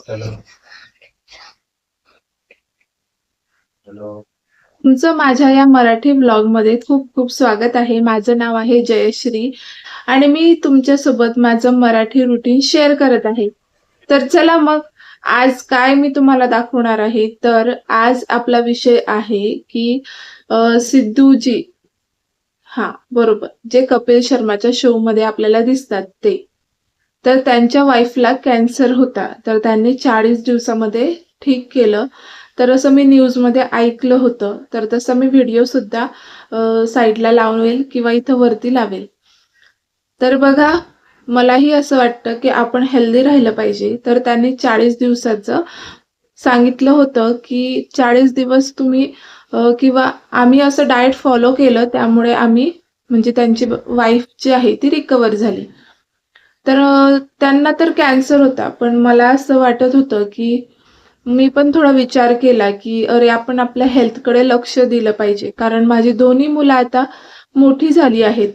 Hello. Hello. तुमचं माझ्या या मराठी ब्लॉगमध्ये खूप खूप स्वागत आहे. माझं नाव आहे जयश्री आणि मी तुमच्यासोबत माझं मराठी रुटीन शेअर करत आहे. तर चला मग आज काय मी तुम्हाला दाखवणार आहे. तर आज आपला विषय आहे की सिद्धूजी, हा बरोबर, जे कपिल शर्माच्या शो मध्ये आपल्याला दिसतात ते. तर त्यांच्या वाईफला कॅन्सर होता, तर त्यांनी 40 दिवसामध्ये ठीक केलं. तर असं मी न्यूजमध्ये ऐकलं होतं. तर तसं मी व्हिडिओ सुद्धा साईडला लावेल किंवा इथं वरती लावेल. तर बघा, मलाही असं वाटतं की आपण हेल्दी राहिलं पाहिजे. तर त्यांनी 40 दिवसाचं सांगितलं होतं की 40 दिवस तुम्ही किंवा आम्ही असं डाएट फॉलो केलं, त्यामुळे आम्ही म्हणजे त्यांची वाईफ जी आहे ती रिकवर झाली. तर त्यांना तर कॅन्सर होता, पण मला असं वाटत होतं की मी पण थोडा विचार केला की अरे आपण आपल्या हेल्थकडे लक्ष दिलं पाहिजे. कारण माझी दोन्ही मुलं आता मोठी झाली आहेत.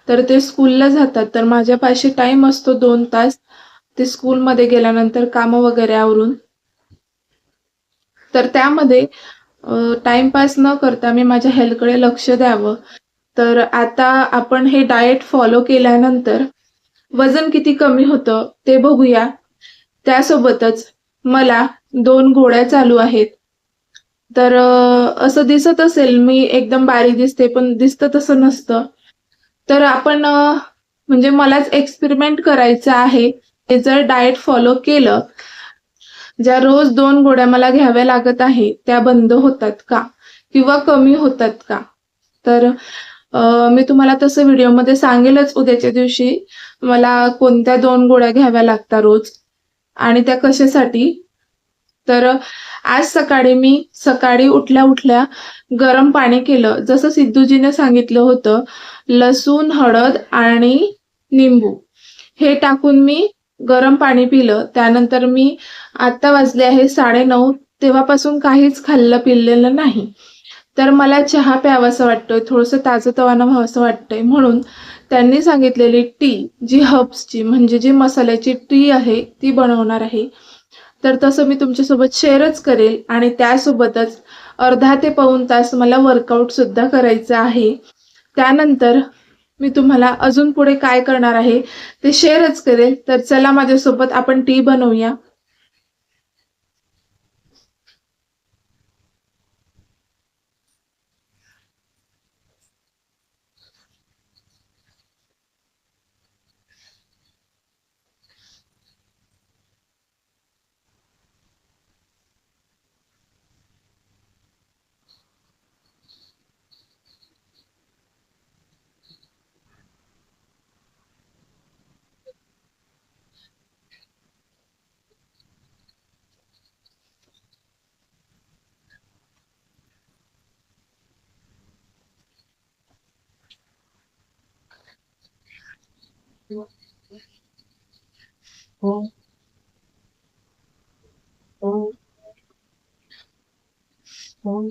तर ते स्कूलला जातात, तर माझ्यापाशी टाइम असतो 2 तास. ते स्कूलमध्ये गेल्यानंतर कामं वगैरे आवरून, तर त्यामध्ये टाइमपास न करता मी माझ्या हेल्थकडे लक्ष द्यावं. तर आता आपण हे डाएट फॉलो केल्यानंतर वजन किती कमी होतं ते बघूया. त्यासोबतच मला 2 गोळ्या चालू आहेत. तर असं दिसत असेल मी एकदम बारीक दिसते, पण दिसतं तसं नसतं. तर आपण म्हणजे मलाच एक्सपेरिमेंट करायचं आहे. हे जर डाएट फॉलो केलं, ज्या रोज 2 गोळ्या मला घ्याव्या लागत आहे, त्या बंद होतात का? किंवा कमी होतात का? तर मी तुम्हाला तसं व्हिडिओमध्ये सांगेलच उद्याच्या दिवशी मला कोणत्या 2 गोळ्या घ्याव्या लागतात रोज आणि त्या कशासाठी. तर आज सकाळी उठल्या-उठल्या गरम पाणी केलं. जसं सिद्धूजीने सांगितलं होतं, लसूण, हळद आणि निंबू हे टाकून मी गरम पाणी पिलं. त्यानंतर मी आता वाजले आहे 9:30, तेव्हापासून काहीच खाल्लं-पिलेलं नाही. तर मला चहा प्यावासा वाटतोय, थोडंसं ताजंतवानं व्हावंसं वाटतंय, म्हणून त्यांनी सांगितलेली टी, जी हर्ब्सची म्हणजे जी मसाल्याची टी आहे, ती बनवणार आहे. तर तसं मी तुमच्यासोबत शेअरच करेल आणि त्यासोबतच अर्धा ते पाऊण तास मला वर्कआउट सुद्धा करायचं आहे. त्यानंतर मी तुम्हाला अजून पुढे काय करणार आहे ते शेअरच करेल. तर चला माझ्यासोबत आपण टी बनवूया. हो. हो. हो.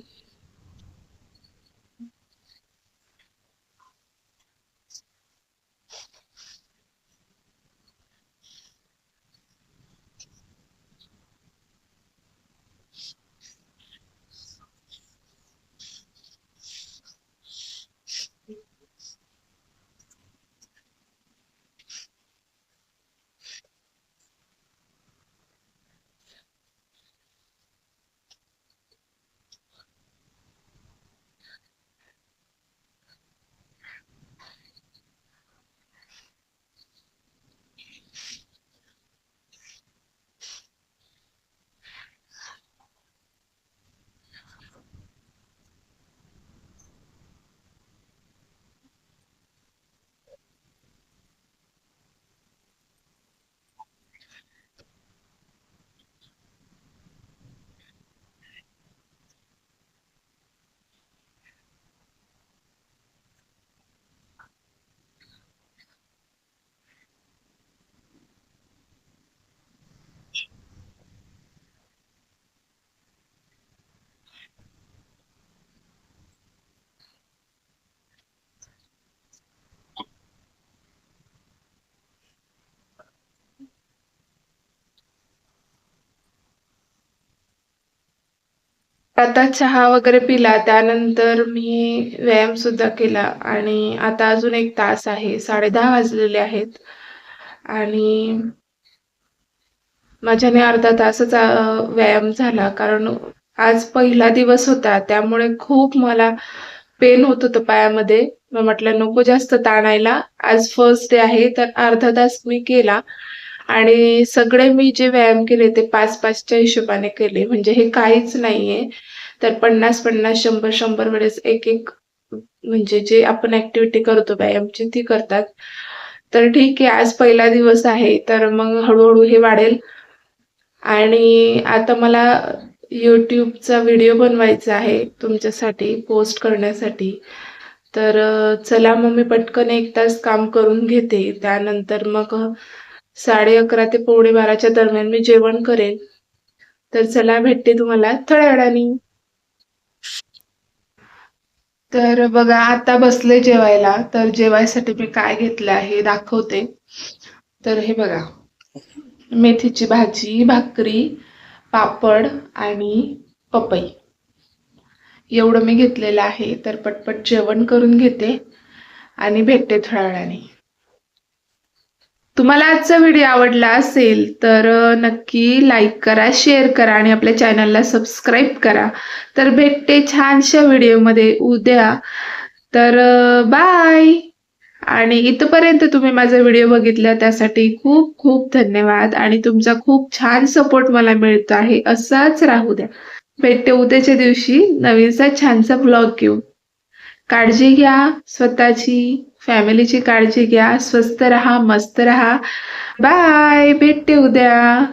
आता चहा वगैरे पिला, त्यानंतर मी व्यायाम सुद्धा केला आणि आता अजून 1 तास आहे. 10:30 वाजलेले आहेत आणि माझ्याने अर्धा तासच व्यायाम झाला. कारण आज पहिला दिवस होता, त्यामुळे खूप मला पेन होत होतं पायामध्ये. मग म्हटलं नको जास्त ताणायला. आज फर्स्ट डे आहे, तर अर्धा तास मी केला आणि सगळे मी जे व्यायाम केले ते 5-5च्या हिशोबाने केले. म्हणजे हे काहीच नाहीये. तर 50-50, 100-100 वेळेस एक-एक म्हणजे जे आपण ॲक्टिव्हिटी करतो व्यायामची ती करतात. तर ठीक आहे, आज पहिला दिवस आहे, तर मग हळू हे वाढेल आणि आता मला YouTubeचा व्हिडिओ बनवायचा आहे तुमच्यासाठी पोस्ट करण्यासाठी. तर चला मग मी पटकन 1 तास काम करून घेते. त्यानंतर मग 11:30 ते 11:45च्या दरम्यान मी जेवण करेन. तर चला भेटते तुम्हाला थोड्या वेळाने. तर बघा आता बसले जेवायला. तर जेवायसाठी मी काय घेतलं आहे दाखवते. तर हे बघा, मेथीची भाजी, भाकरी, पापड आणि पपई एवढं मी घेतलेलं आहे. तर पटपट जेवण करून घेते आणि भेटते थोड्या वेळाने. तुम्हाला आजचा व्हिडिओ आवडला असेल तर नक्की लाईक करा, शेअर करा आणि आपल्या चॅनलला सबस्क्राईब करा. तर भेटते छानशा व्हिडिओमध्ये उद्या. तर बाय. आणि इथपर्यंत तुम्ही माझा व्हिडिओ बघितला त्यासाठी खूप खूप धन्यवाद आणि तुमचा खूप छान सपोर्ट मला मिळतो आहे. असाच राहू द्या. भेटते उद्याच्या दिवशी नवीनसा छानसा व्लॉग घेऊन. काळजी घ्या स्वतःची, फॅमिलीची काळजी घ्या. स्वस्थ राहा, मस्त राहा. बाय. भेटते उद्या.